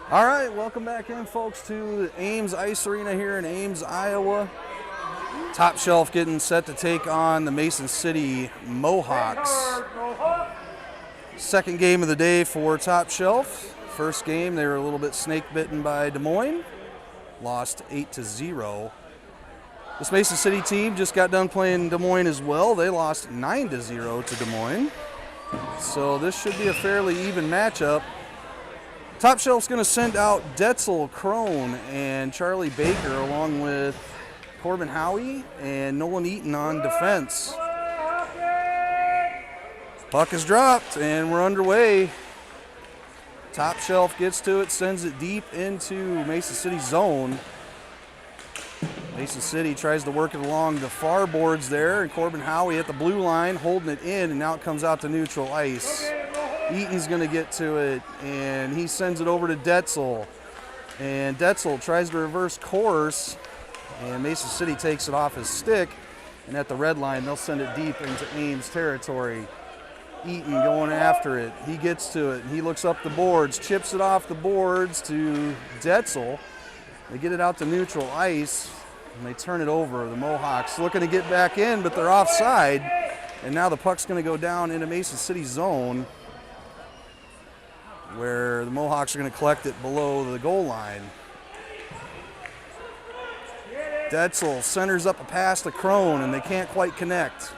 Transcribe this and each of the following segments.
All right, welcome back in, folks, to the Ames Ice Arena here in Ames, Iowa. Top Shelf getting set to take on the Mason City Mohawks. Second game of the day for Top Shelf. First game, they were a little bit snake-bitten by Des Moines. Lost 8-0. This Mason City team just got done playing Des Moines as well. They lost 9-0 to Des Moines. So this should be a fairly even matchup. Top Shelf's going to send out Detzel Crone and Charlie Baker along with Corbin Howie and Nolan Eaton on defense. Puck is dropped and we're underway. Top Shelf gets to it, sends it deep into Mason City's zone. Mason City tries to work it along the far boards there, and Corbin Howie at the blue line holding it in, and now it comes out to neutral ice. Eaton's going to get to it, and he sends it over to Detzel. And Detzel tries to reverse course, and Mason City takes it off his stick. And at the red line, they'll send it deep into Ames territory. Eaton going after it. He gets to it, and he looks up the boards, chips it off the boards to Detzel. They get it out to neutral ice, and they turn it over. The Mohawks looking to get back in, but they're offside. And now the puck's going to go down into Mason City's zone, where the Mohawks are going to collect it below the goal line. Detzel centers up a pass to Crone, and they can't quite connect.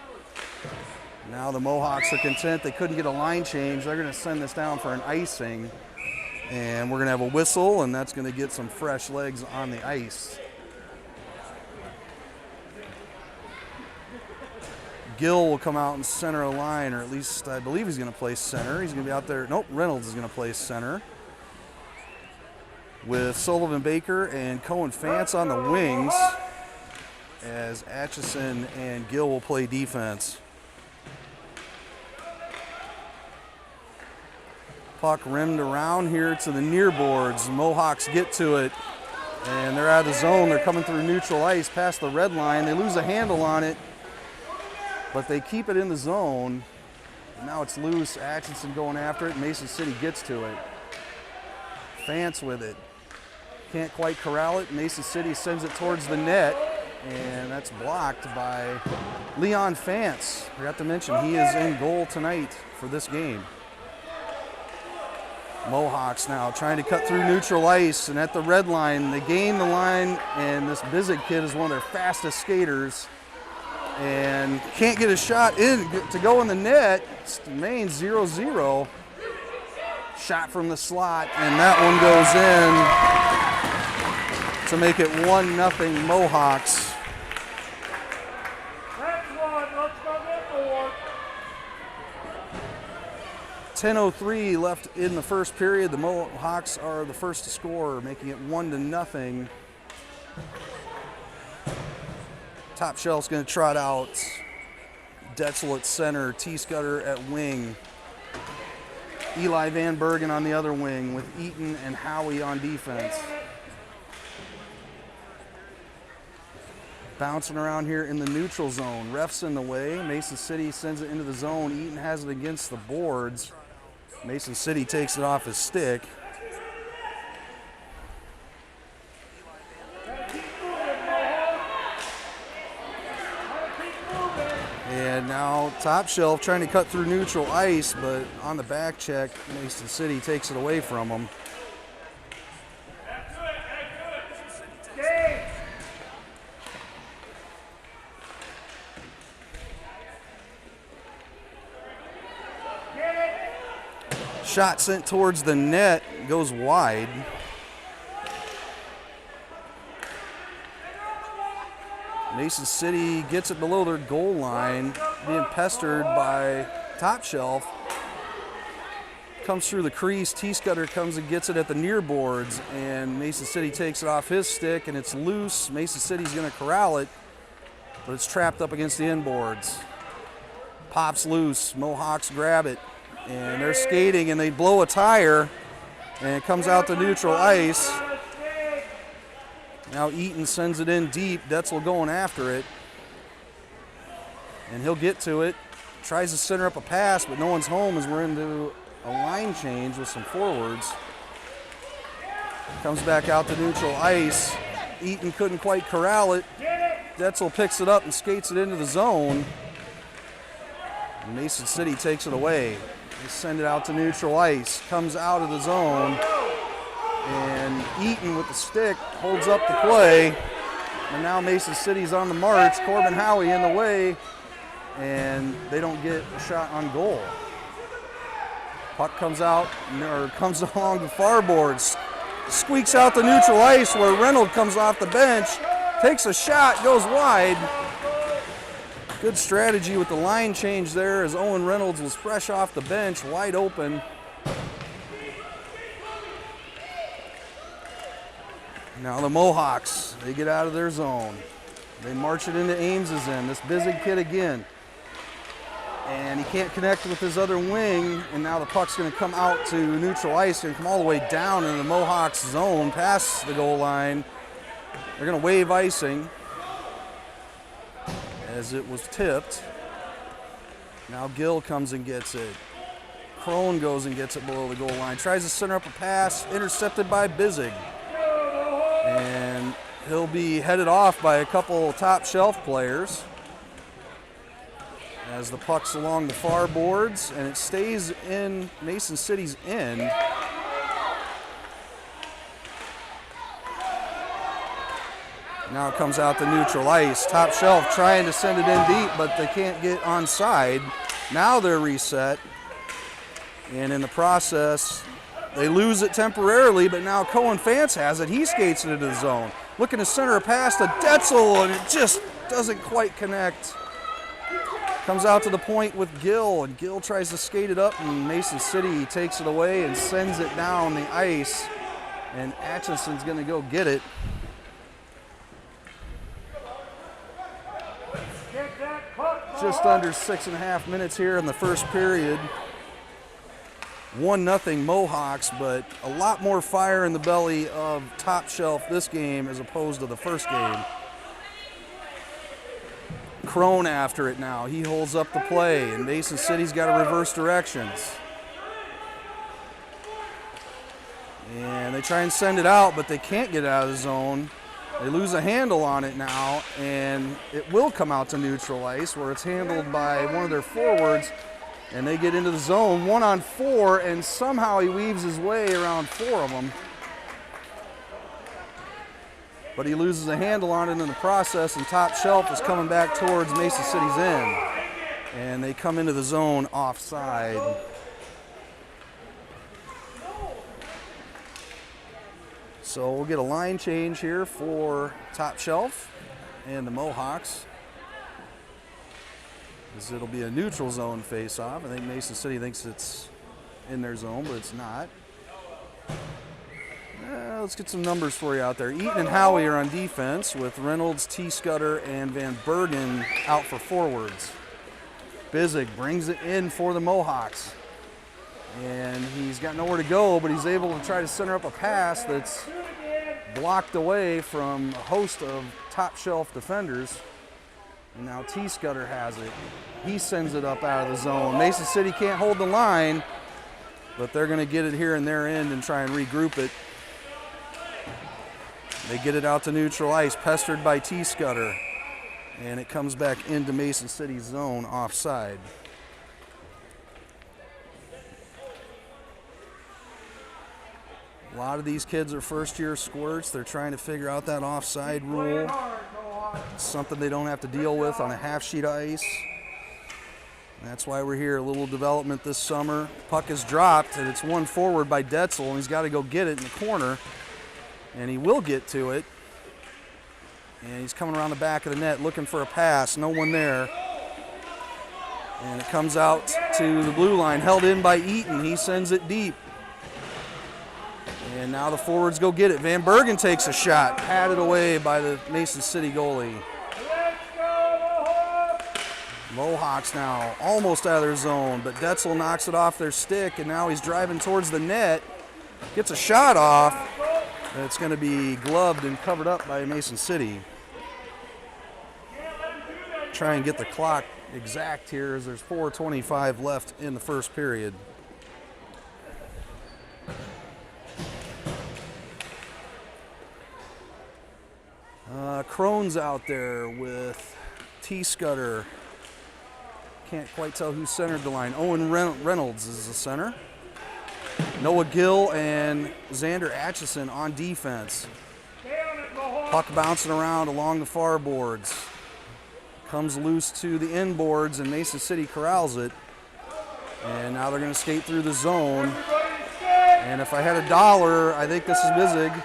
Now the Mohawks are content. They couldn't get a line change. They're going to send this down for an icing, and we're going to have a whistle, and that's going to get some fresh legs on the ice. Gill will come out and center a line, or at least I believe he's going to play center. He's going to be out there. Nope, Reynolds is going to play center, with Sullivan Baker and Cohen Fantz on the wings, as Atchison and Gill will play defense. Puck rimmed around here to the near boards. The Mohawks get to it, and they're out of the zone. They're coming through neutral ice past the red line. They lose a handle on it, but they keep it in the zone. Now it's loose. Atchison going after it. Mason City gets to it. Fantz with it. Can't quite corral it. Mason City sends it towards the net, and that's blocked by Leon Fantz. Forgot to mention he is in goal tonight for this game. Mohawks now trying to cut through neutral ice, and at the red line, they gain the line, and this Bizig kid is one of their fastest skaters, and can't get a shot in to go in the net. It remains 0-0. Shot from the slot, and that one goes in to make it 1-0 Mohawks. 10:03 left in the first period. The Mohawks are the first to score, making it 1-0. Top Shelf's going to trot out Detzel at center, T. Scudder at wing, Eli Van Bergen on the other wing, with Eaton and Howie on defense. Bouncing around here in the neutral zone. Ref's in the way. Mason City sends it into the zone. Eaton has it against the boards. Mason City takes it off his stick. And now Top Shelf trying to cut through neutral ice, but on the back check, Mason City takes it away from them. Shot sent towards the net, goes wide. Mason City gets it below their goal line, being pestered by Top Shelf. Comes through the crease, T. Scudder comes and gets it at the near boards, and Mason City takes it off his stick, and it's loose. Mason City's gonna corral it, but it's trapped up against the end boards. Pops loose, Mohawks grab it, and they're skating, and they blow a tire, and it comes out to neutral ice. Now Eaton sends it in deep. Detzel going after it, and he'll get to it. Tries to center up a pass, but no one's home as we're into a line change with some forwards. Comes back out to neutral ice. Eaton couldn't quite corral it. Detzel picks it up and skates it into the zone. Mason City takes it away. They send it out to neutral ice. Comes out of the zone. And Eaton with the stick holds up the play. And now Mason City's on the march. Corbin Howie in the way. And they don't get a shot on goal. Puck comes out, or comes along the far boards. Squeaks out the neutral ice where Reynolds comes off the bench. Takes a shot, goes wide. Good strategy with the line change there as Owen Reynolds was fresh off the bench, wide open. Now the Mohawks, they get out of their zone. They march it into Ames's end. This Bizig kid again. And he can't connect with his other wing, and now the puck's going to come out to neutral ice and come all the way down in the Mohawks zone, past the goal line. They're going to wave icing as it was tipped. Now Gill comes and gets it. Crone goes and gets it below the goal line. Tries to center up a pass, intercepted by Bizig. And he'll be headed off by a couple top shelf players as the puck's along the far boards, and it stays in Mason City's end. Now it comes out to neutral ice. Top shelf trying to send it in deep, but they can't get onside. Now they're reset, and in the process, they lose it temporarily, but now Cohen Fance has it. He skates it into the zone. Looking to center a pass to Detzel, and it just doesn't quite connect. Comes out to the point with Gill, and Gill tries to skate it up, and Mason City takes it away and sends it down the ice, and Atchinson's going to go get it. Just under 6.5 minutes here in the first period. 1-0 Mohawks, but a lot more fire in the belly of Top Shelf this game as opposed to the first game. Crone after it now. He holds up the play, and Mason City's got to reverse directions. And they try and send it out, but they can't get out of the zone. They lose a handle on it now, and it will come out to neutral ice where it's handled by one of their forwards, and they get into the zone 1-on-4, and somehow he weaves his way around 4 of them. But he loses a handle on it in the process, and Top Shelf is coming back towards Mason City's end. And they come into the zone offside. So we'll get a line change here for Top Shelf and the Mohawks, as it'll be a neutral zone face-off. I think Mason City thinks it's in their zone, but it's not. Let's get some numbers for you out there. Eaton and Howie are on defense with Reynolds, T. Scudder, and Van Bergen out for forwards. Bizig brings it in for the Mohawks. And he's got nowhere to go, but he's able to try to center up a pass that's blocked away from a host of Top Shelf defenders. And now T. Scudder has it. He sends it up out of the zone. Mason City can't hold the line, but they're going to get it here in their end and try and regroup it. They get it out to neutral ice, pestered by T. Scudder, and it comes back into Mason City's zone offside. A lot of these kids are first-year squirts. They're trying to figure out that offside rule. It's something they don't have to deal with on a half-sheet ice. That's why we're here. A little development this summer. Puck is dropped, and it's won forward by Detzel, and he's got to go get it in the corner. And he will get to it. And he's coming around the back of the net looking for a pass. No one there. And it comes out to the blue line, held in by Eaton. He sends it deep. And now the forwards go get it. Van Bergen takes a shot, patted away by the Mason City goalie. Mohawks now almost out of their zone, but Detzel knocks it off their stick, and now he's driving towards the net. Gets a shot off. It's going to be gloved and covered up by Mason City. Try and get the clock exact here as there's 4:25 left in the first period. Jones out there with T-Scudder. Can't quite tell who centered the line. Owen Reynolds is the center. Noah Gill and Xander Atchison on defense. Puck bouncing around along the far boards. Comes loose to the inboards, and Mason City corrals it. And now they're going to skate through the zone. And if I had $1, I think this is Bizig.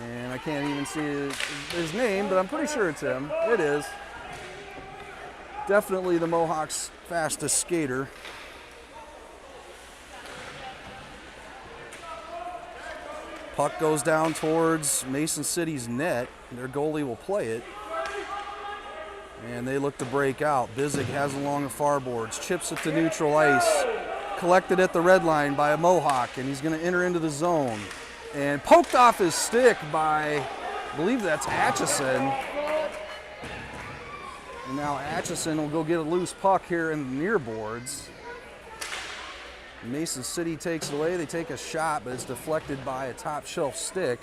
And I can't even see his name, but I'm pretty sure it's him. It is. Definitely the Mohawks' fastest skater. Puck goes down towards Mason City's net. Their goalie will play it. And they look to break out. Bizig has it along the far boards, chips it to neutral ice. Collected at the red line by a Mohawk, and he's going to enter into the zone. And poked off his stick by, I believe that's Atchison. And now Atchison will go get a loose puck here in the near boards. Mason City takes it away. They take a shot, but it's deflected by a top shelf stick.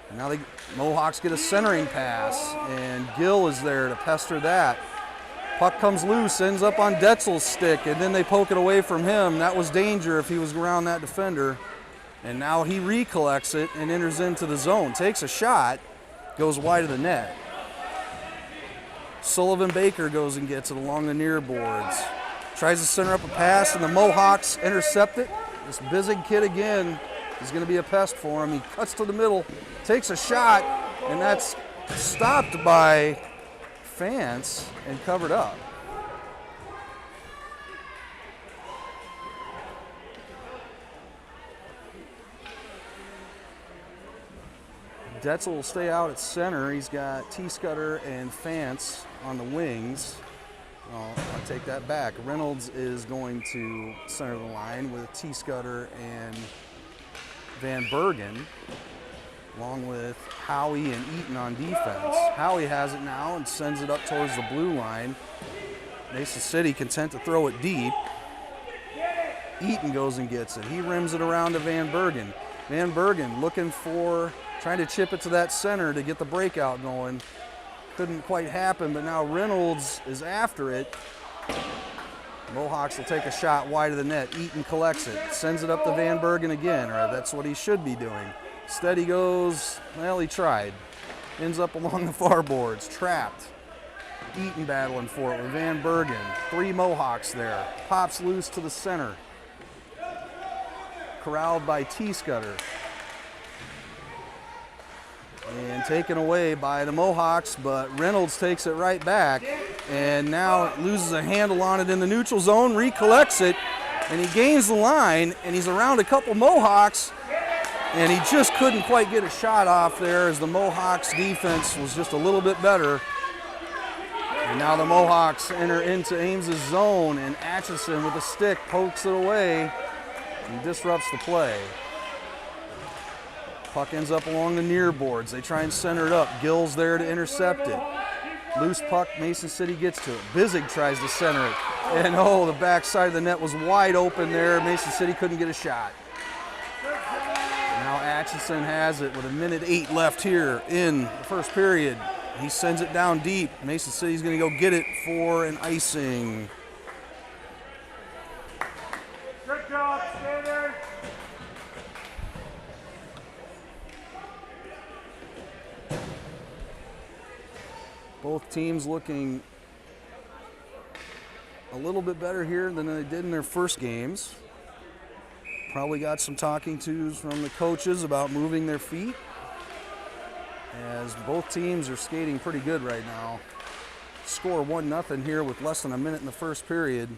And now the Mohawks get a centering pass, and Gill is there to pester that. Puck comes loose, ends up on Detzel's stick, and then they poke it away from him. That was danger if he was around that defender. And now he recollects it and enters into the zone. Takes a shot, goes wide of the net. Sullivan Baker goes and gets it along the near boards. Tries to center up a pass, and the Mohawks intercept it. This Bizig kid again is going to be a pest for him. He cuts to the middle, takes a shot, and that's stopped by Fance and covered up. Detzel will stay out at center. He's got T-Scudder and Fance on the wings. I'll take that back. Reynolds is going to center the line with T-Scudder and Van Bergen, along with Howie and Eaton on defense. Howie has it now and sends it up towards the blue line. Mason City content to throw it deep. Eaton goes and gets it. He rims it around to Van Bergen. Van Bergen looking for, trying to chip it to that center to get the breakout going. Couldn't quite happen, but now Reynolds is after it. Mohawks will take a shot wide of the net. Eaton collects it, sends it up to Van Bergen again, or that's what he should be doing. Instead he goes, well, he tried. Ends up along the far boards, trapped. Eaton battling for it with Van Bergen. 3 Mohawks there. Pops loose to the center. Corralled by T-Scudder. And taken away by the Mohawks, but Reynolds takes it right back. And now loses a handle on it in the neutral zone, recollects it, and he gains the line, and he's around a couple Mohawks, and he just couldn't quite get a shot off there as the Mohawks defense was just a little bit better. And now the Mohawks enter into Ames's zone, and Atchison with a stick pokes it away and disrupts the play. Puck ends up along the near boards. They try and center it up. Gill's there to intercept it. Loose puck, Mason City gets to it. Bizig tries to center it. And oh, the backside of the net was wide open there. Mason City couldn't get a shot. Now Atchison has it with 1:08 left here in the first period. He sends it down deep. Mason City's going to go get it for an icing. Good job, stay there. Both teams looking a little bit better here than they did in their first games. Probably got some talking tos from the coaches about moving their feet, as both teams are skating pretty good right now. Score 1-0 here with less than a minute in the first period.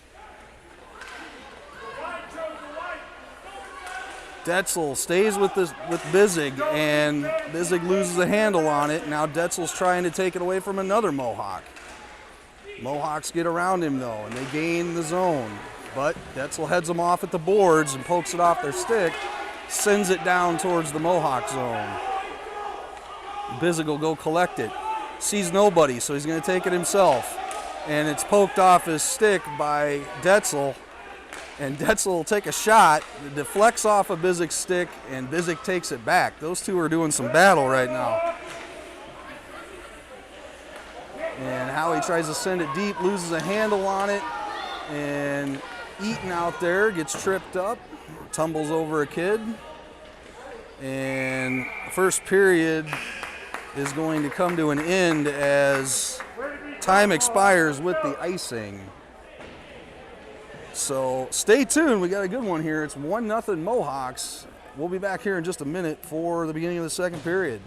Detzel stays with Bizig, and Bizig loses a handle on it. Now Detzel's trying to take it away from another Mohawk. Mohawks get around him though, and they gain the zone. But Detzel heads them off at the boards and pokes it off their stick, sends it down towards the Mohawk zone. Bizig will go collect it. Sees nobody, so he's going to take it himself. And it's poked off his stick by Detzel. And Detzel will take a shot, it deflects off of Bizik's stick, and Bizik takes it back. Those two are doing some battle right now. And Howie tries to send it deep, loses a handle on it, and Eaton out there gets tripped up, tumbles over a kid. And the first period is going to come to an end as time expires with the icing. So stay tuned, we got a good one here. It's 1-0 Mohawks. We'll be back here in just a minute for the beginning of the second period.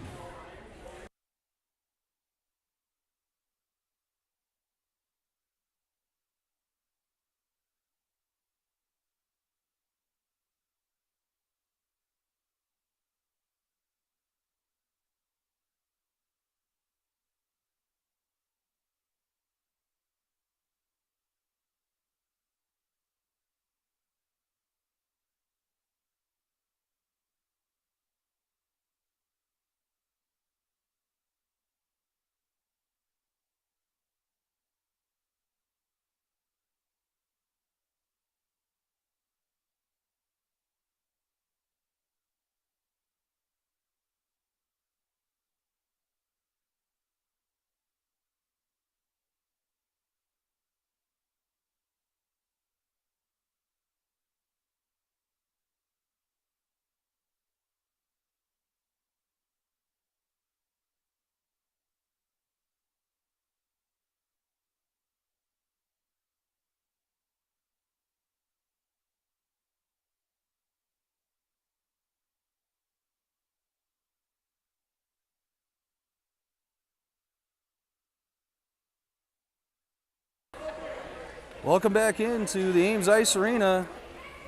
Welcome back into the Ames Ice Arena.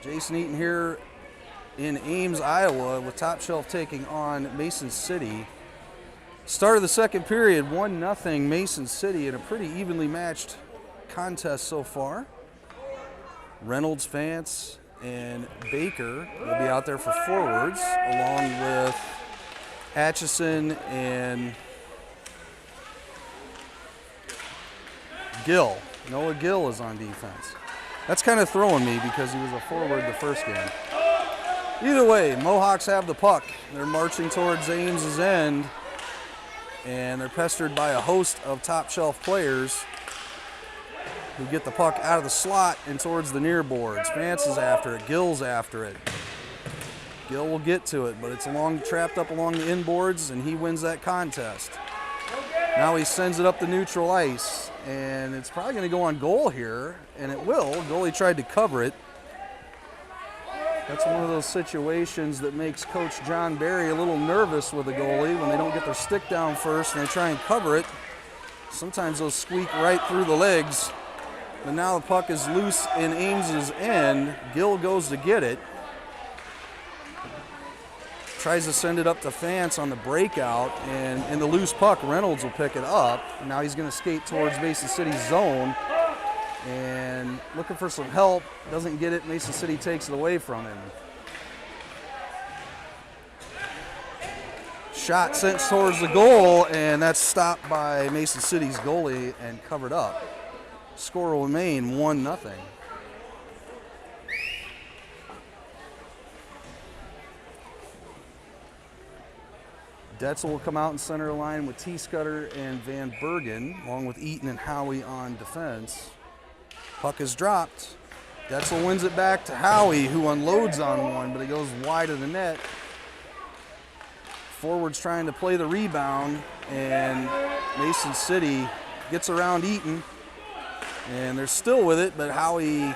Jason Eaton here in Ames, Iowa, with Top Shelf taking on Mason City. Start of the second period, 1-0 Mason City in a pretty evenly matched contest so far. Reynolds, Vance, and Baker will be out there for forwards, along with Atchison and Gill. Noah Gill is on defense. That's kind of throwing me because he was a forward the first game. Either way, Mohawks have the puck. They're marching towards Ames's end, and they're pestered by a host of Top Shelf players who get the puck out of the slot and towards the near boards. Vance is after it. Gill's after it. Gill will get to it, but it's trapped up along the inboards, and he wins that contest. Now he sends it up the neutral ice, and it's probably going to go on goal here, and it will. Goalie tried to cover it. That's one of those situations that makes Coach John Barry a little nervous with a goalie when they don't get their stick down first and they try and cover it. Sometimes those squeak right through the legs. But now the puck is loose in Ames's end. Gill goes to get it. Tries to send it up to Vance on the breakout, and in the loose puck, Reynolds will pick it up. Now he's going to skate towards Mason City's zone and looking for some help. Doesn't get it. Mason City takes it away from him. Shot sent towards the goal, and that's stopped by Mason City's goalie and covered up. Score will remain 1-0. Detzel will come out in center line with T-Scudder and Van Bergen, along with Eaton and Howie on defense. Puck is dropped. Detzel wins it back to Howie, who unloads on one, but it goes wide of the net. Forwards trying to play the rebound, and Mason City gets around Eaton, and they're still with it, but Howie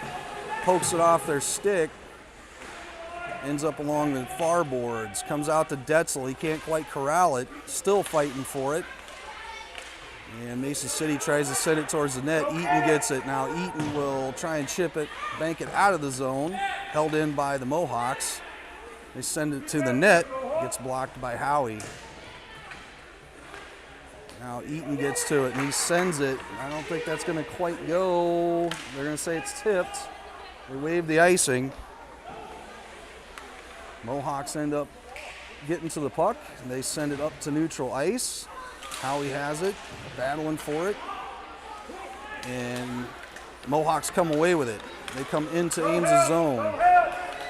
pokes it off their stick. Ends up along the far boards, comes out to Detzel. He can't quite corral it, still fighting for it. And Mason City tries to send it towards the net. Eaton gets it. Now Eaton will try and chip it, bank it out of the zone, held in by the Mohawks. They send it to the net, gets blocked by Howie. Now Eaton gets to it and he sends it. I don't think that's gonna quite go. They're gonna say it's tipped. They wave the icing. Mohawks end up getting to the puck, and they send it up to neutral ice. Howie has it, battling for it, and Mohawks come away with it. They come into Ames's zone.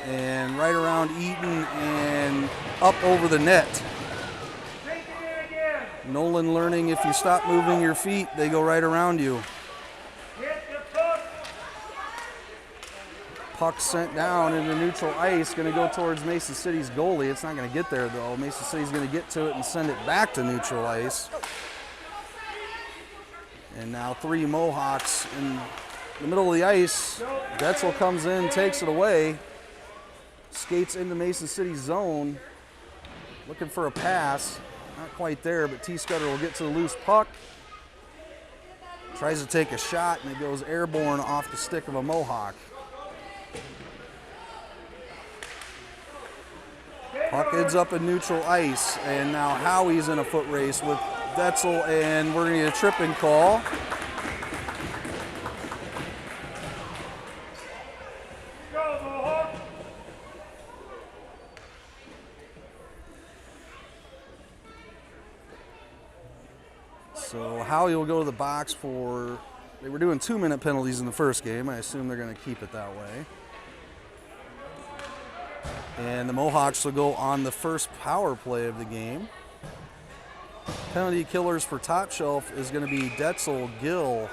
And right around Eaton and up over the net. Nolan learning if you stop moving your feet, they go right around you. Puck sent down into neutral ice, going to go towards Mason City's goalie. It's not going to get there though. Mason City's going to get to it and send it back to neutral ice. And now 3 Mohawks in the middle of the ice. Detzel comes in, takes it away. Skates into Mason City's zone, looking for a pass. Not quite there, but T-Scudder will get to the loose puck. Tries to take a shot, and it goes airborne off the stick of a Mohawk. Puck ends up in neutral ice, and now Howie's in a foot race with Detzel, and we're going to get a tripping call. So Howie will go to the box for, they were doing 2-minute penalties in the first game. I assume they're going to keep it that way. And the Mohawks will go on the first power play of the game. Penalty killers for Top Shelf is going to be Detzel, Gill.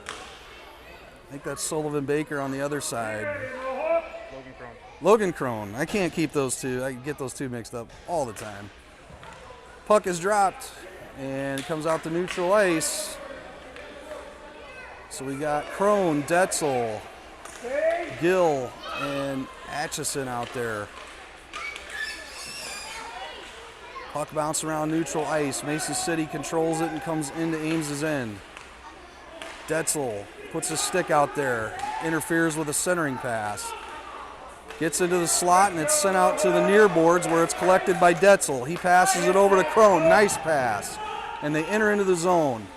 I think that's Sullivan Baker on the other side. Logan Crone. I can't keep those two. I get those two mixed up all the time. Puck is dropped and comes out to neutral ice. So we got Crone, Detzel, Gill, and Atchison out there. Puck bounced around neutral ice. Mason City controls it and comes into Ames's end. Detzel puts his stick out there, interferes with a centering pass. Gets into the slot, and it's sent out to the near boards where it's collected by Detzel. He passes it over to Crone. Nice pass. And they enter into the zone.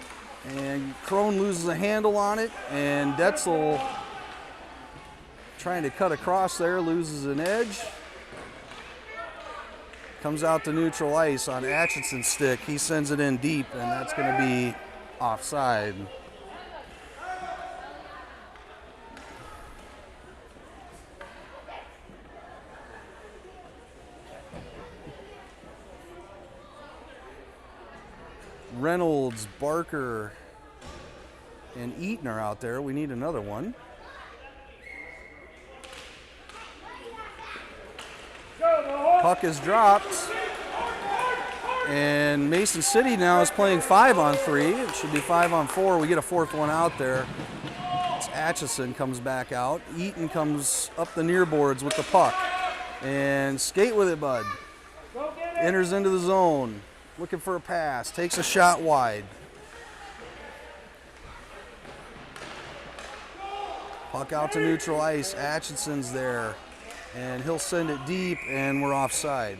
And Crone loses a handle on it, and Detzel, trying to cut across there, loses an edge. Comes out to neutral ice on Atchison's stick. He sends it in deep, and that's going to be offside. Reynolds, Barker, and Eaton are out there. We need another one. Puck is dropped. And Mason City now is playing 5-on-3. It should be 5-on-4. We get a fourth one out there. It's Atchison comes back out. Eaton comes up the near boards with the puck. And skate with it, bud. Enters into the zone. Looking for a pass, takes a shot wide. Puck out to neutral ice, Atchison's there, and he'll send it deep, and we're offside.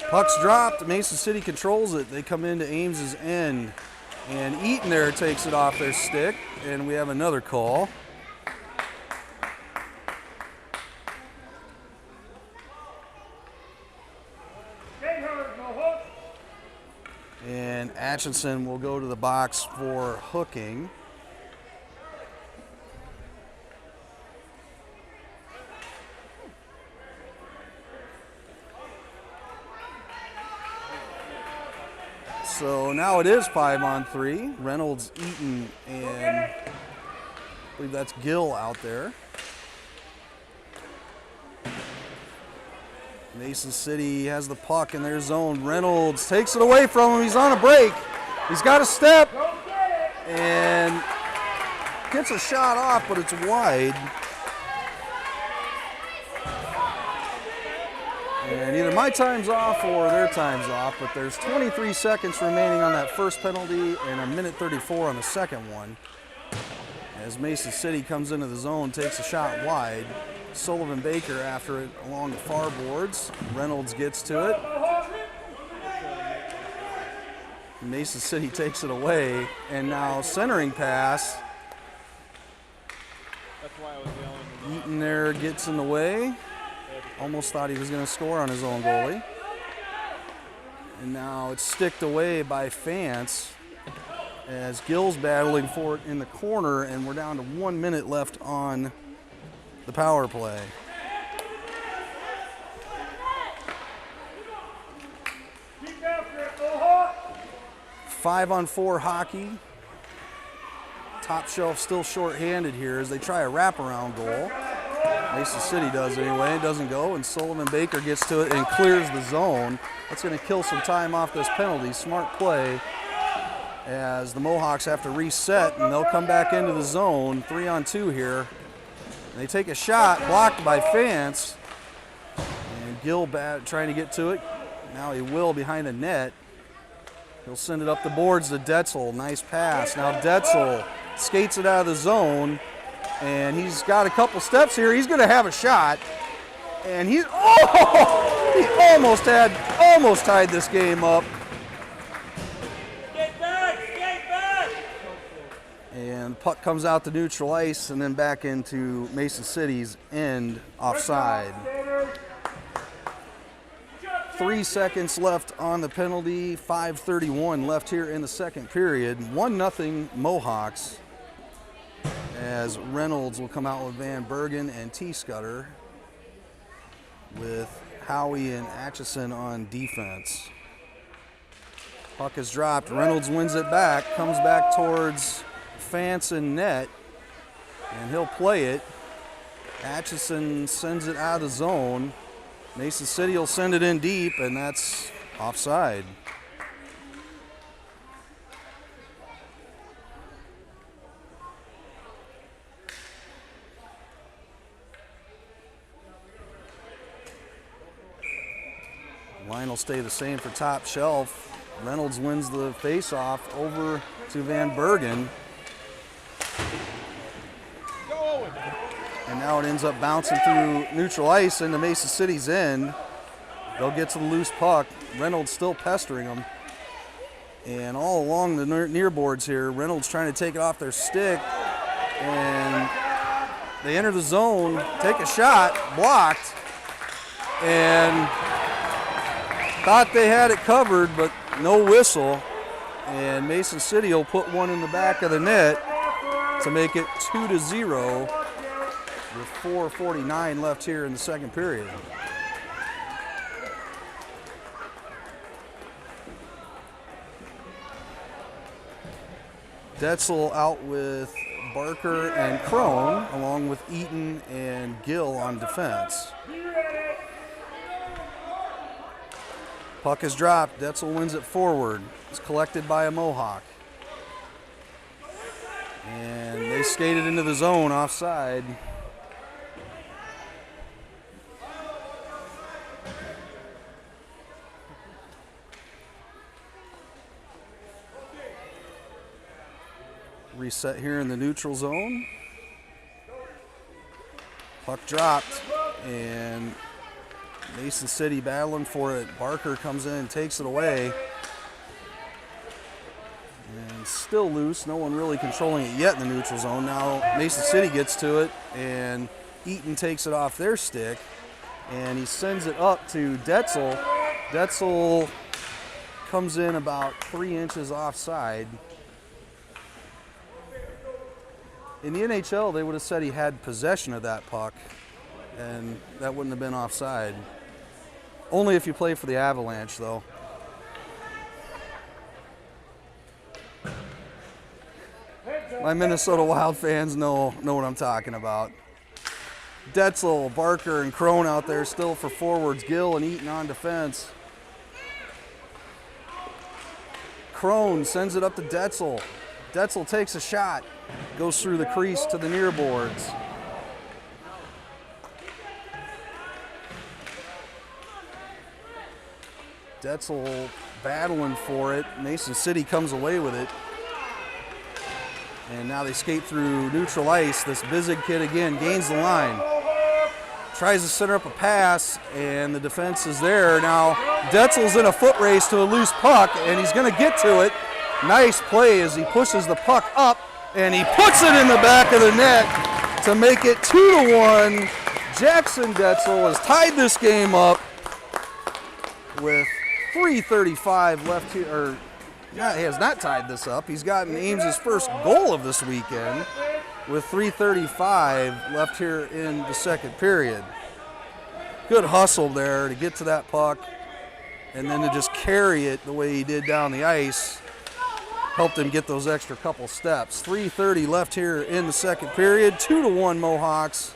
Puck's dropped. Mason City controls it. They come into Ames's end. And Eaton there takes it off their stick. And we have another call. And Atchison will go to the box for hooking. So now it is 5-on-3. Reynolds, Eaton, and I believe that's Gill out there. Mason City has the puck in their zone. Reynolds takes it away from him. He's on a break. He's got a step and gets a shot off, but it's wide. And either my time's off or their time's off, but there's 23 seconds remaining on that first penalty and a minute 34 on the second one. As Mason City comes into the zone, takes a shot wide. Sullivan Baker after it along the far boards. Reynolds gets to it. Mason City takes it away, and now centering pass. That's why I was yelling. Eaton there gets in the way. Almost thought he was going to score on his own goalie. And now it's sticked away by Fance as Gill's battling for it in the corner, and we're down to 1 minute left on the power play. Keep after it, Mohawk. 5-on-4 hockey. Top Shelf still short-handed here as they try a wraparound goal. Mason City does anyway. It doesn't go, and Sullivan Baker gets to it and clears the zone. That's going to kill some time off this penalty. Smart play as the Mohawks have to reset, and they'll come back into the zone. 3-on-2 here. And they take a shot, blocked by Fance. And Gill trying to get to it. Now he will behind the net. He'll send it up the boards to Detzel. Nice pass. Now Detzel skates it out of the zone, and he's got a couple steps here. He's going to have a shot, and he almost tied this game up. Get back, get back. And puck comes out to neutral ice and then back into Mason City's end offside. 3 seconds left on the penalty, 5:31 left here in the second period. 1-0 Mohawks as Reynolds will come out with Van Bergen and T-Scudder with Howie and Atchison on defense. Puck is dropped, Reynolds wins it back, comes back towards Fance and net, and he'll play it. Atchison sends it out of the zone. Mason City will send it in deep, and that's offside. Line will stay the same for Top Shelf. Reynolds wins the faceoff over to Van Bergen. And now it ends up bouncing through neutral ice into Mason City's end. They'll get to the loose puck. Reynolds still pestering them. And all along the near boards here, Reynolds trying to take it off their stick. And they enter the zone, take a shot, blocked. And thought they had it covered, but no whistle. And Mason City will put one in the back of the net to make it 2-0. With 4:49 left here in the second period. Detzel out with Barker and Crone, along with Eaton and Gill on defense. Puck is dropped. Detzel wins it forward. It's collected by a Mohawk. And they skated into the zone offside. Reset here in the neutral zone. Puck dropped, and Mason City battling for it. Barker comes in and takes it away. And still loose, no one really controlling it yet in the neutral zone. Now Mason City gets to it, and Eaton takes it off their stick, and he sends it up to Detzel. Detzel comes in about 3 inches offside. In the NHL, they would have said he had possession of that puck, and that wouldn't have been offside. Only if you play for the Avalanche, though. My Minnesota Wild fans know what I'm talking about. Detzel, Barker, and Crone out there still for forwards. Gill and Eaton on defense. Crone sends it up to Detzel. Detzel takes a shot. Goes through the crease to the near boards. Detzel battling for it. Mason City comes away with it. And now they skate through neutral ice. This Bizig kid again gains the line. tries to center up a pass, and the defense is there. Now, Detzel's in a foot race to a loose puck, and he's going to get to it. Nice play as he pushes the puck up, and he puts it in the back of the net to make it 2-1. Jackson Detzel has tied this game up with 3:35 left here. Or, he has not tied this up. He's gotten Ames' first goal of this weekend with 3:35 left here in the second period. Good hustle there to get to that puck, and then to just carry it the way he did down the ice helped him get those extra couple steps. 3:30 left here in the second period. 2-1 Mohawks.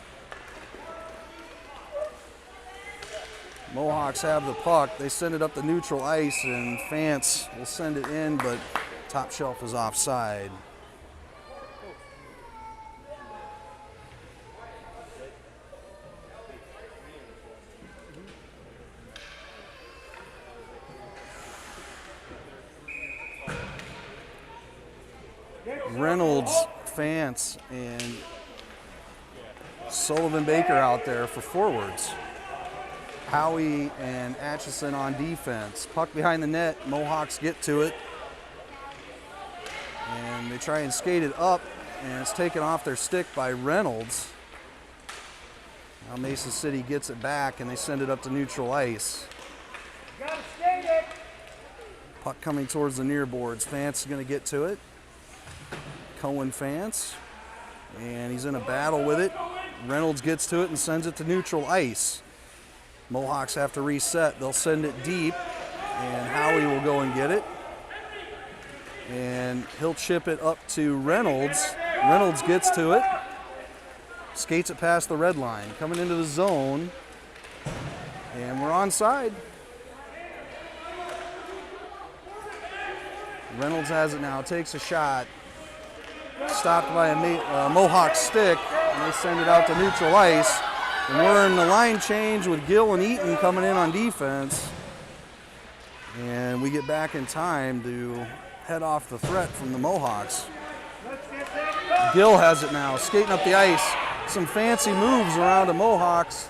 Mohawks have the puck. They send it up the neutral ice, and Fance will send it in, but Top Shelf is offside. Reynolds, Fance, and Sullivan Baker out there for forwards. Howie and Atchison on defense. Puck behind the net. Mohawks get to it. And they try and skate it up, and it's taken off their stick by Reynolds. Now Mason City gets it back, and they send it up to neutral ice. Gotta skate it. Puck coming towards the near boards. Fance is going to get to it. Cohen Fance. And he's in a battle with it. Reynolds gets to it and sends it to neutral ice. Mohawks have to reset. They'll send it deep, and Howie will go and get it. And he'll chip it up to Reynolds. Reynolds gets to it. Skates it past the red line. Coming into the zone. And we're onside. Reynolds has it now. Takes a shot. Stopped by a Mohawk stick. And they send it out to neutral ice. And we're in the line change with Gill and Eaton coming in on defense. And we get back in time to head off the threat from the Mohawks. Gill has it now, skating up the ice. Some fancy moves around the Mohawks.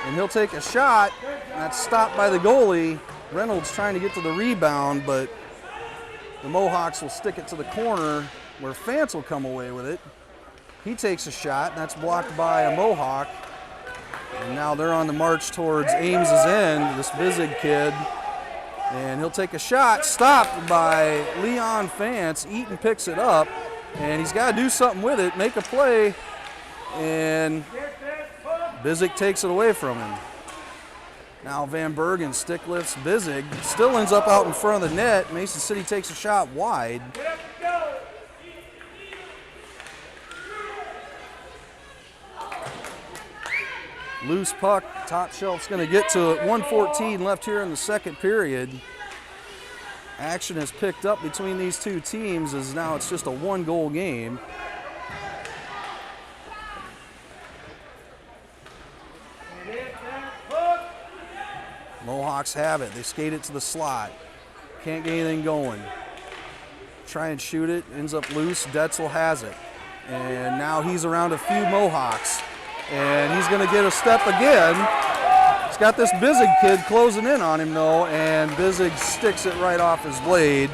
And he'll take a shot. That's stopped by the goalie. Reynolds trying to get to the rebound, but the Mohawks will stick it to the corner where Fance will come away with it. He takes a shot, and that's blocked by a Mohawk. And now they're on the march towards Ames's end, this Bizig kid. And he'll take a shot, stopped by Leon Fance. Eaton picks it up, and he's got to do something with it, make a play, and Bizig takes it away from him. Now Van Bergen stick lifts Bizig, still ends up out in front of the net. Mason City takes a shot wide. Loose puck, Top Shelf's going to get to it. 1:14 left here in the second period. Action has picked up between these two teams as now it's just a one-goal game. Mohawks have it. They skate it to the slot. Can't get anything going. Try and shoot it. Ends up loose. Detzel has it. And now he's around a few Mohawks. And he's going to get a step again. He's got this Bizig kid closing in on him, though, and Bizig sticks it right off his blade.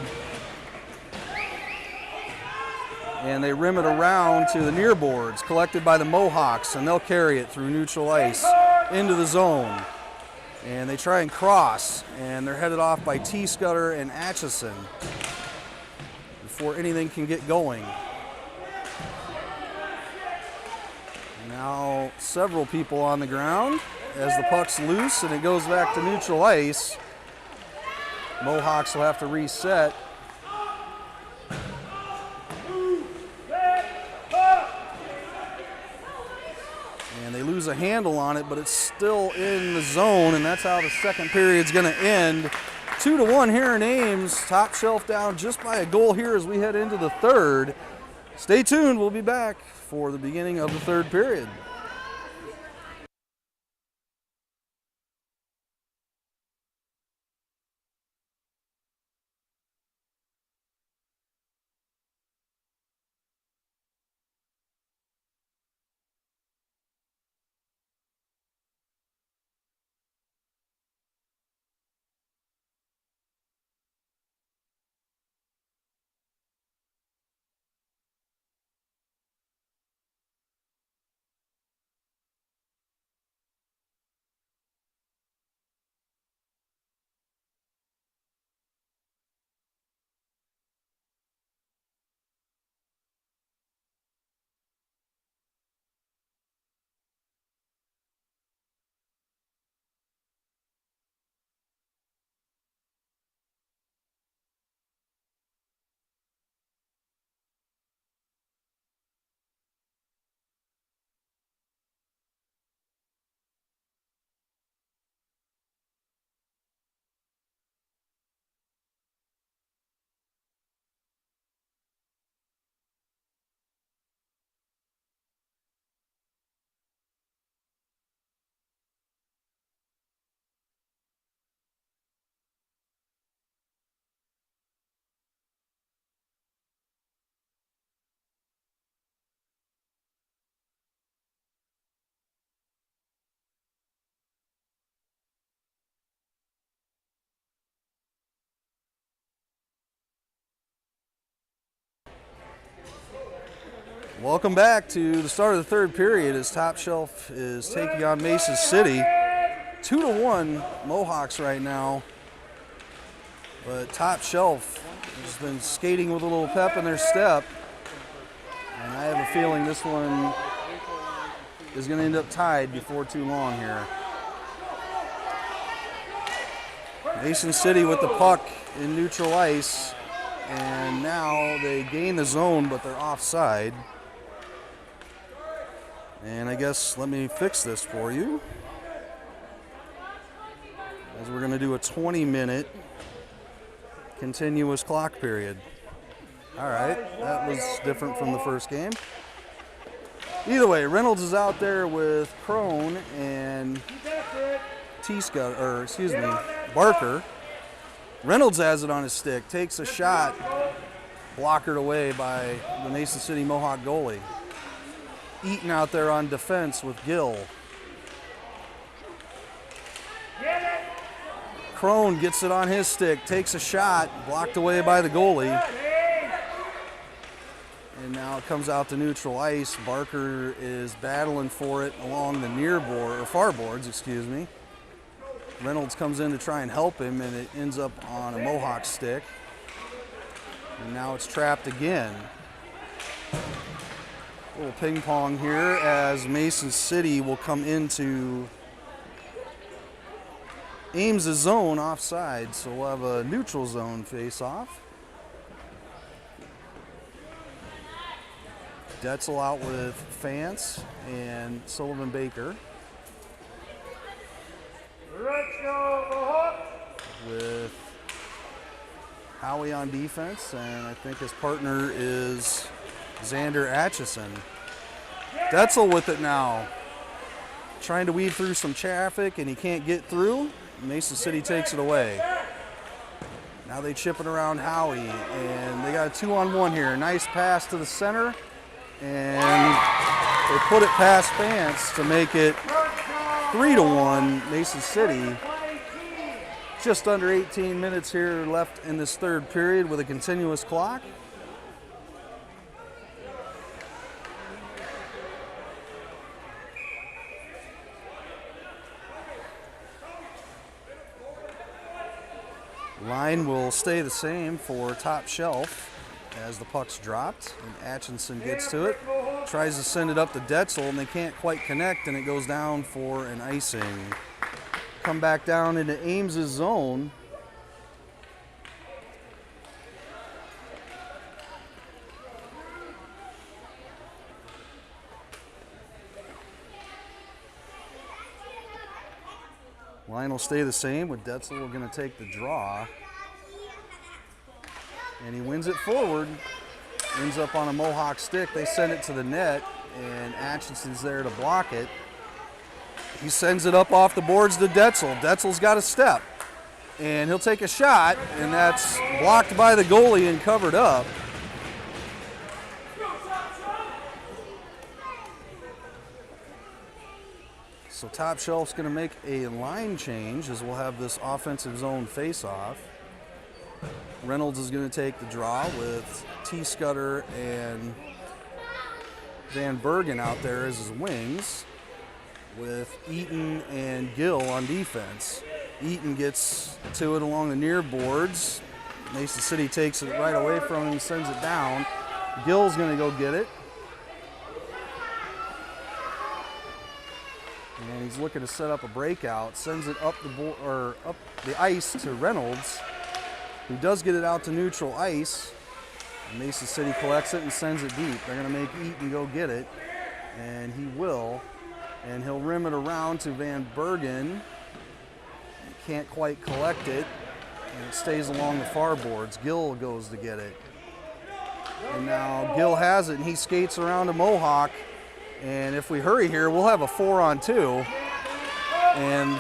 And they rim it around to the near boards, collected by the Mohawks, and they'll carry it through neutral ice into the zone. And they try and cross, and they're headed off by T-Scudder and Atchison before anything can get going. Now several people on the ground as the puck's loose and it goes back to neutral ice. Mohawks will have to reset. And they lose a handle on it, but it's still in the zone, and that's how the second period's going to end. 2-1 here in Ames. Top Shelf down just by a goal here as we head into the third. Stay tuned. We'll be back for the beginning of the third period. Welcome back to the start of the third period as Top Shelf is taking on Mesa City. 2-1 Mohawks right now. But Top Shelf has been skating with a little pep in their step. And I have a feeling this one is going to end up tied before too long here. Mason City with the puck in neutral ice. And now they gain the zone, but they're offside. And I guess let me fix this for you. As we're going to do a 20-minute continuous clock period. All right, that was different from the first game. Either way, Reynolds is out there with Crone and Barker. Reynolds has it on his stick, takes a shot, blockered away by the Mason City Mohawk goalie. Eaton out there on defense with Gill. Crone gets it on his stick, takes a shot, blocked away by the goalie. And now it comes out to neutral ice. Barker is battling for it along the near board, or far boards, excuse me. Reynolds comes in to try and help him, and it ends up on a Mohawk stick. And now it's trapped again. A little ping pong here as Mason City will come into Ames' zone offside, so we'll have a neutral zone face-off. Detzel out with Fance and Sullivan Baker. Let's go, Mohawk. With Howie on defense, and I think his partner is Xander Atchison. Detzel with it now. Trying to weave through some traffic, and he can't get through. Mason City takes it away. Now they chip it around Howie, and they got a 2-on-1 here. Nice pass to the center, and they put it past Fance to make it 3-1 Mason City. Just under 18 minutes here left in this third period with a continuous clock. Line will stay the same for Top Shelf as the puck's dropped, and Atchison gets to it, tries to send it up to Detzel, and they can't quite connect, and it goes down for an icing. Come back down into Ames' zone. Line will stay the same with Detzel going to take the draw. And he wins it forward. Ends up on a Mohawk stick. They send it to the net, and Atchison's there to block it. He sends it up off the boards to Detzel. Detzel's got a step, and he'll take a shot, and that's blocked by the goalie and covered up. So Top Shelf's going to make a line change as we'll have this offensive zone face-off. Reynolds is going to take the draw with T. Scudder and Van Bergen out there as his wings, with Eaton and Gill on defense. Eaton gets to it along the near boards. Mason City takes it right away from him, sends it down. Gill's going to go get it. And he's looking to set up a breakout, sends it up the ice to Reynolds, who does get it out to neutral ice. And Mason City collects it and sends it deep. They're going to make Eaton go get it, and he will. And he'll rim it around to Van Bergen. Can't quite collect it, and it stays along the far boards. Gill goes to get it. And now Gill has it, and he skates around to Mohawk. And if we hurry here, we'll have a 4-on-2. And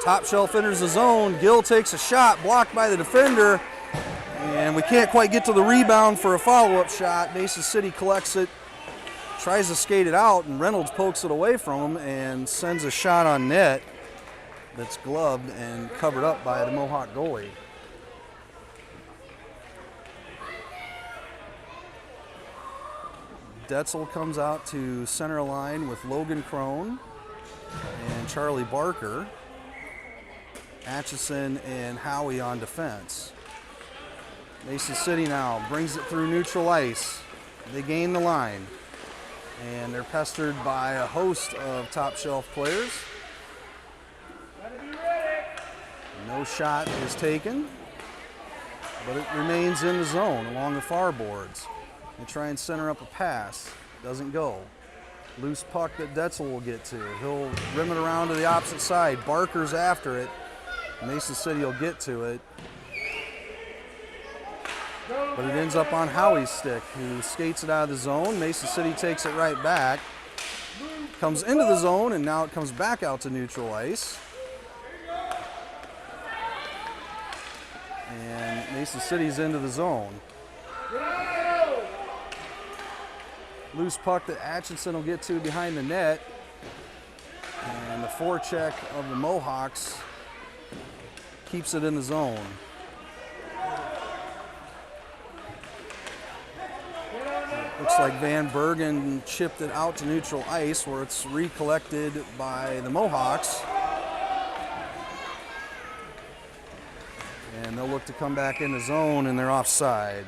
Top Shelf enters the zone. Gill takes a shot, blocked by the defender. And we can't quite get to the rebound for a follow-up shot. Mason City collects it, tries to skate it out, and Reynolds pokes it away from him and sends a shot on net that's gloved and covered up by the Mohawk goalie. Detzel comes out to center line with Logan Crone and Charlie Barker. Atchison and Howie on defense. Mason City now brings it through neutral ice. They gain the line, and they're pestered by a host of top shelf players. No shot is taken, but it remains in the zone along the far boards. They try and center up a pass. Doesn't go. Loose puck that Detzel will get to. He'll rim it around to the opposite side. Barker's after it. Mason City will get to it. But it ends up on Howie's stick, who skates it out of the zone. Mason City takes it right back. Comes into the zone, and now it comes back out to neutral ice. And Mason City's into the zone. Loose puck that Atchison will get to behind the net. And the forecheck of the Mohawks keeps it in the zone. Looks like Van Bergen chipped it out to neutral ice, where it's recollected by the Mohawks. And they'll look to come back in the zone, and they're offside.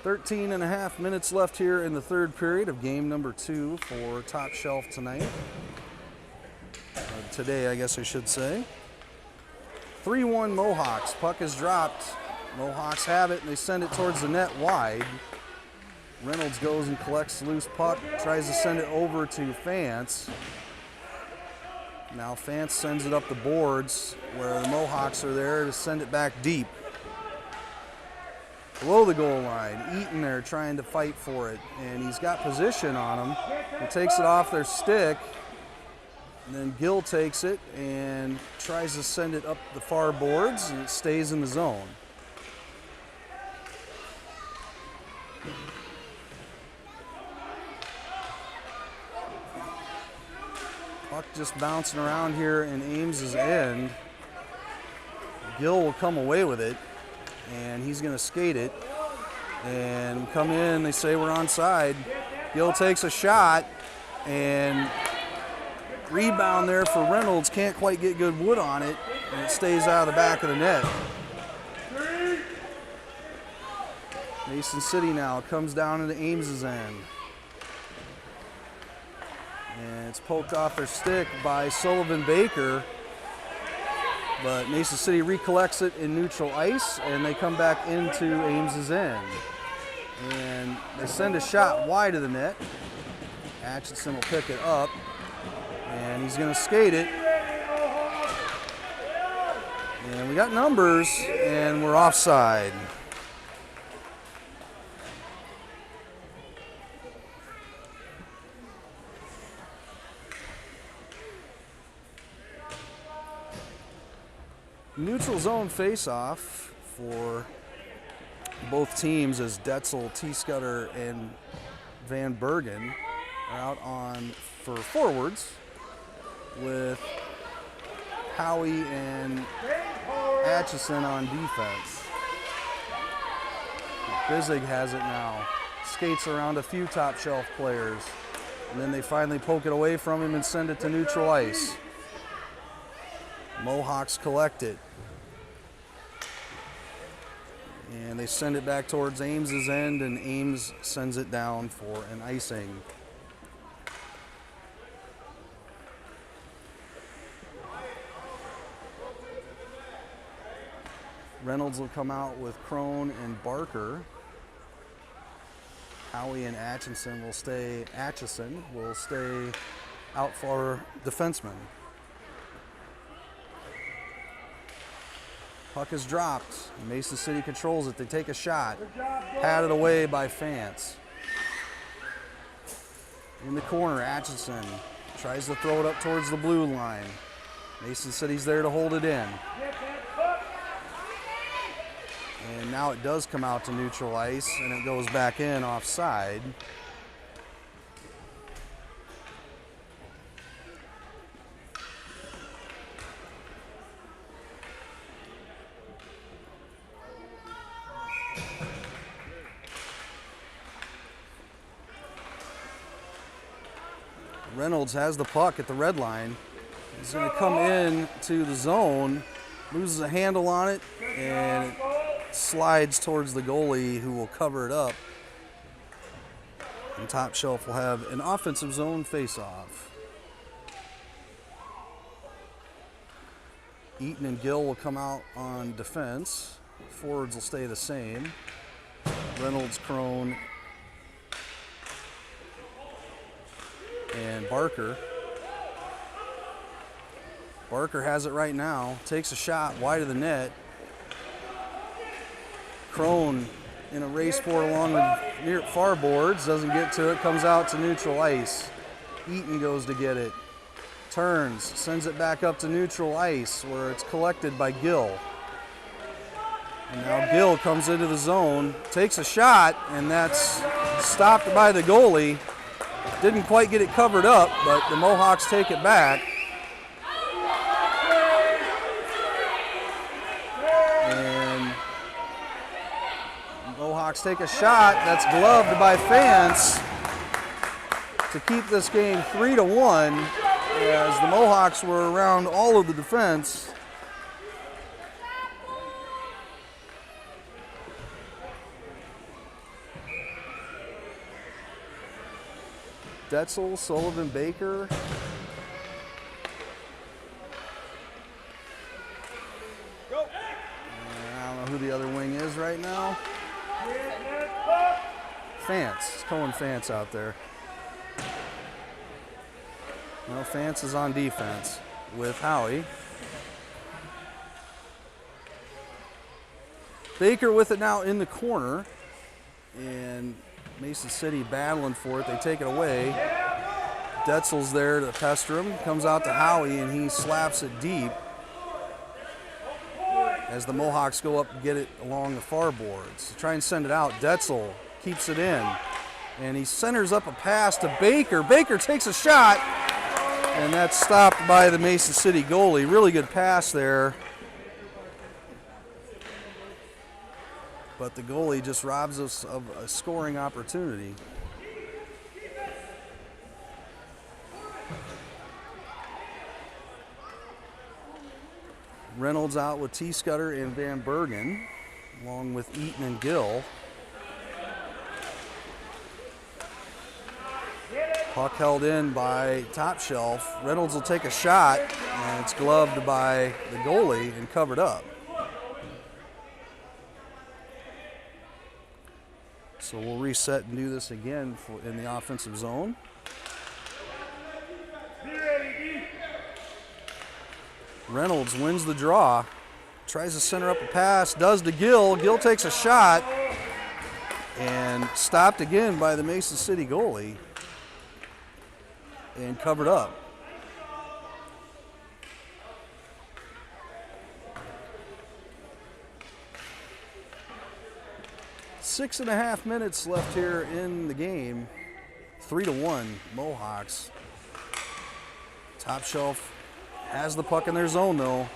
.5 minutes left here in the third period of game number 2 for Top Shelf tonight. Today, I guess I should say. 3-1 Mohawks. Puck is dropped. Mohawks have it, and they send it towards the net wide. Reynolds goes and collects the loose puck, tries to send it over to Fance. Now Fance sends it up the boards, where the Mohawks are there to send it back deep. Below the goal line, Eaton there trying to fight for it, and he's got position on him. He takes it off their stick. And then Gill takes it and tries to send it up the far boards, and it stays in the zone. Puck just bouncing around here in Ames's end. Gill will come away with it, and he's going to skate it. And come in, they say we're onside. Gill takes a shot, and rebound there for Reynolds, can't quite get good wood on it, and it stays out of the back of the net. Mason City now comes down into Ames's end. And it's poked off their stick by Sullivan Baker, but Mason City recollects it in neutral ice, and they come back into Ames's end. And they send a shot wide of the net. Atchison will pick it up. And he's going to skate it. And we got numbers, and we're offside. Neutral zone face-off for both teams as Detzel, T-Scudder, and Van Bergen are out on for forwards, with Howie and Atchison on defense. Bizig has it now. Skates around a few top shelf players. And then they finally poke it away from him and send it to neutral ice. Mohawks collect it. And they send it back towards Ames's end, and Ames sends it down for an icing. Reynolds will come out with Crone and Barker. Howie and Atchison will stay out for defensemen. Puck is dropped. Mason City controls it. They take a shot. Patted away by Fance. In the corner, Atchison tries to throw it up towards the blue line. Mason City's there to hold it in. And now it does come out to neutral ice, and it goes back in offside. Reynolds has the puck at the red line. He's going to come in to the zone, loses a handle on it, and it slides towards the goalie, who will cover it up. And Top Shelf will have an offensive zone face-off. Eaton and Gill will come out on defense. Forwards will stay the same. Reynolds, Crone, and Barker. Barker has it right now, takes a shot wide of the net. Crone in a race for it along the near far boards, doesn't get to it, comes out to neutral ice. Eaton goes to get it, turns, sends it back up to neutral ice where it's collected by Gill. And now Gill comes into the zone, takes a shot, and that's stopped by the goalie. Didn't quite get it covered up, but the Mohawks take it back. And Mohawks take a shot that's gloved by Fance to keep this game 3-1, as the Mohawks were around all of the defense. Detzel, Sullivan, Baker. Go. I don't know who the other wing is right now. Fance. It's Cohen Fance out there. No, Fance is on defense with Howie. Baker with it now in the corner. And Mason City battling for it. They take it away. Detzel's there to pester him. Comes out to Howie, and he slaps it deep as the Mohawks go up and get it along the far boards. Try and send it out. Detzel keeps it in, and he centers up a pass to Baker. Baker takes a shot, and that's stopped by the Mason City goalie. Really good pass there. But the goalie just robs us of a scoring opportunity. Reynolds out with T-Scudder and Van Bergen, along with Eaton and Gill. Puck held in by Top Shelf. Reynolds will take a shot, and it's gloved by the goalie and covered up. So we'll reset and do this again in the offensive zone. Reynolds wins the draw, tries to center up a pass, does to Gill. Gill takes a shot, and stopped again by the Mason City goalie and covered up. Six and a half minutes left here in the game. 3-1 Mohawks. Top Shelf has the puck in their zone though.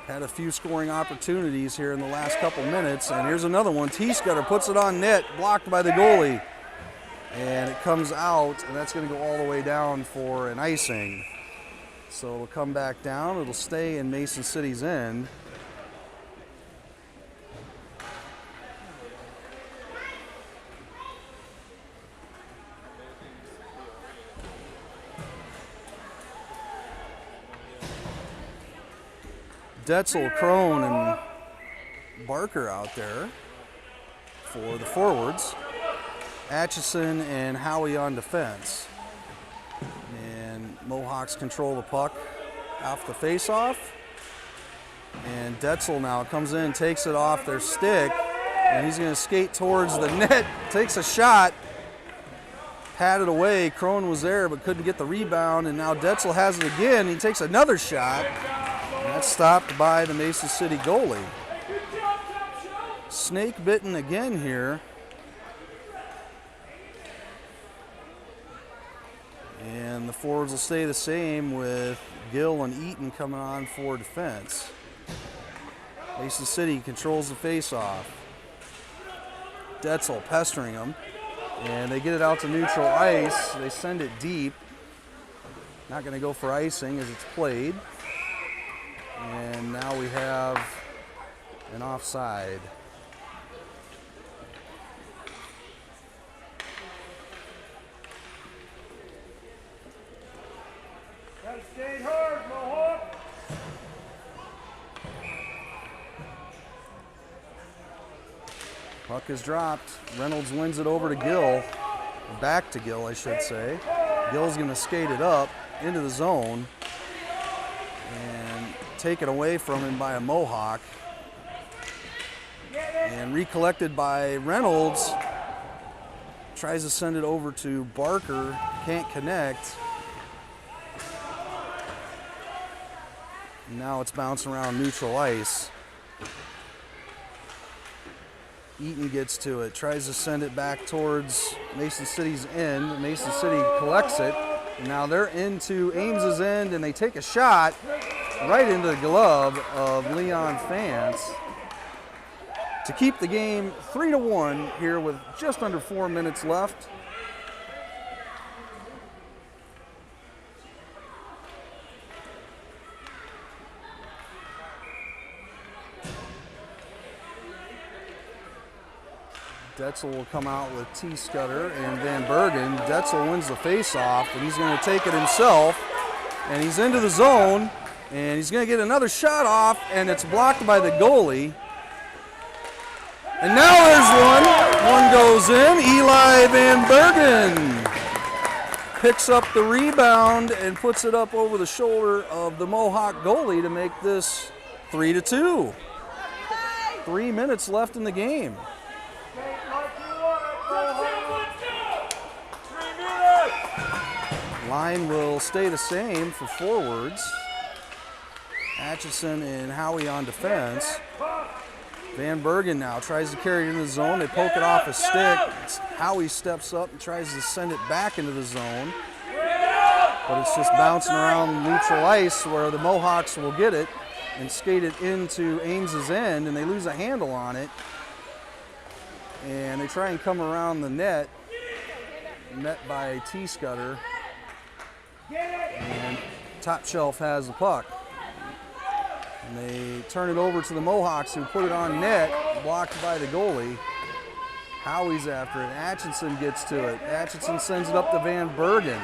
Had a few scoring opportunities here in the last couple minutes, and here's another one. T-Scudder puts it on net, blocked by the goalie. And it comes out, and that's going to go all the way down for an icing. So it'll come back down. It'll stay in Mason City's end. Detzel, Crone, and Barker out there for the forwards. Atchison and Howie on defense. And Mohawks control the puck off the face-off. And Detzel now comes in, takes it off their stick, and he's going to skate towards the net, takes a shot, patted away. Crone was there but couldn't get the rebound, and now Detzel has it again. He takes another shot. That's stopped by the Mason City goalie. Snake bitten again here. And the forwards will stay the same with Gill and Eaton coming on for defense. Mason City controls the face-off. Detzel pestering them. And they get it out to neutral ice. They send it deep. Not going to go for icing as it's played. And now we have an offside. Gotta skate hard, Mohawk. Puck is dropped. Reynolds wins it over to Gill. Back to Gill, I should say. Gill's going to skate it up into the zone and take it away from him by a Mohawk. And recollected by Reynolds. Tries to send it over to Barker. Can't connect. Now it's bouncing around neutral ice. Eaton gets to it, tries to send it back towards Mason City's end. Mason City collects it. And now they're into Ames's end, and they take a shot right into the glove of Leon Fance to keep the game 3-1 here with just under 4 minutes left. Detzel will come out with T-Scudder and Van Bergen. Detzel wins the face-off, and he's going to take it himself. And he's into the zone, and he's going to get another shot off, and it's blocked by the goalie. And now there's one. One goes in. Eli Van Bergen picks up the rebound and puts it up over the shoulder of the Mohawk goalie to make this 3-2. 3 minutes left in the game. Line will stay the same for forwards. Atchison and Howie on defense. Van Bergen now tries to carry it in the zone. They poke it off a stick. Howie steps up and tries to send it back into the zone. But it's just bouncing around neutral ice where the Mohawks will get it and skate it into Ames's end, and they lose a handle on it. And they try and come around the net, met by T-Scudder. And Top Shelf has the puck. And they turn it over to the Mohawks, who put it on net, blocked by the goalie. Howie's after it. Atchison gets to it. Atchison sends it up to Van Bergen.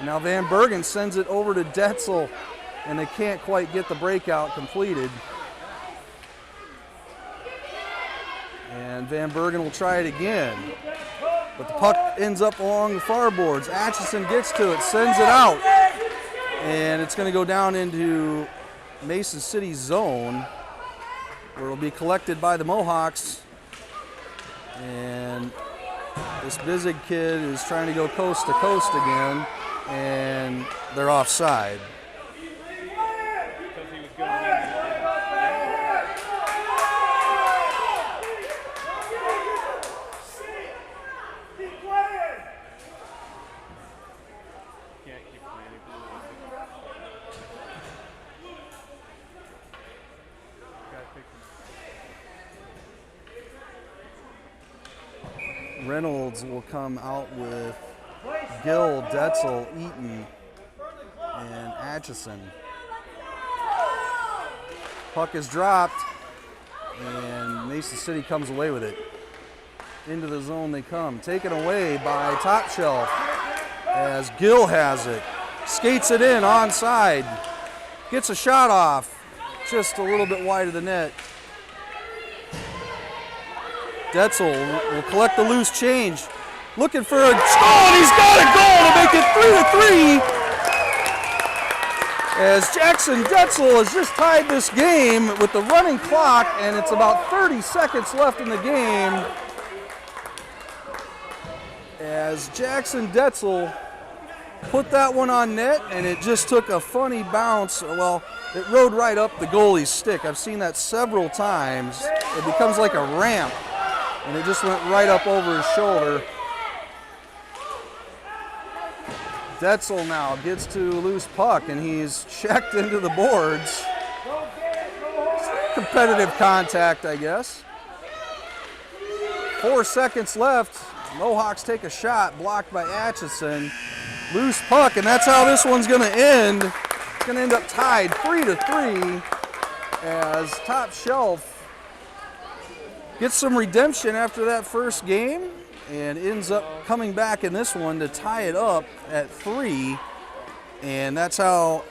Now Van Bergen sends it over to Detzel, and they can't quite get the breakout completed. And Van Bergen will try it again. But the puck ends up along the far boards. Atchison gets to it, sends it out. And it's going to go down into Mason City's zone, where it'll be collected by the Mohawks. And this Bizig kid is trying to go coast to coast again, and they're offside. Reynolds will come out with Gill, Detzel, Eaton, and Atchison. Puck is dropped, and Mason City comes away with it. Into the zone they come. Taken away by Top Shelf as Gill has it. Skates it in, onside. Gets a shot off, just a little bit wide of the net. Detzel will collect the loose change. Looking for a goal, and he's got a goal to make it 3-3. As Jackson Detzel has just tied this game with the running clock, and it's about 30 seconds left in the game. As Jackson Detzel put that one on net, and it just took a funny bounce. Well, it rode right up the goalie's stick. I've seen that several times. It becomes like a ramp, and it just went right up over his shoulder. Detzel now gets to a loose puck, and he's checked into the boards. competitive contact, I guess. 4 seconds left. Mohawks take a shot, blocked by Atchison. Loose puck, and that's how this one's going to end. It's going to end up tied 3-3 as Top Shelf gets some redemption after that first game and ends up coming back in this one to tie it up at 3. And that's how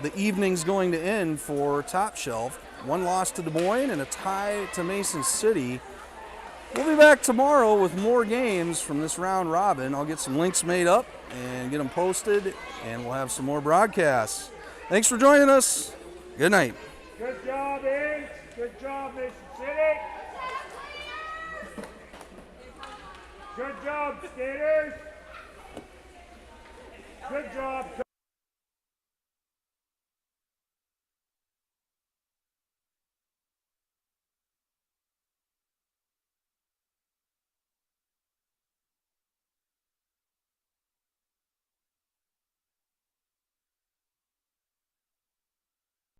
the evening's going to end for Top Shelf. 1 loss to Des Moines and a tie to Mason City. We'll be back tomorrow with more games from this round robin. I'll get some links made up and get them posted, and we'll have some more broadcasts. Thanks for joining us. Good night. Good job, Inks. Good job, Mason City. Good job, skaters. Good job.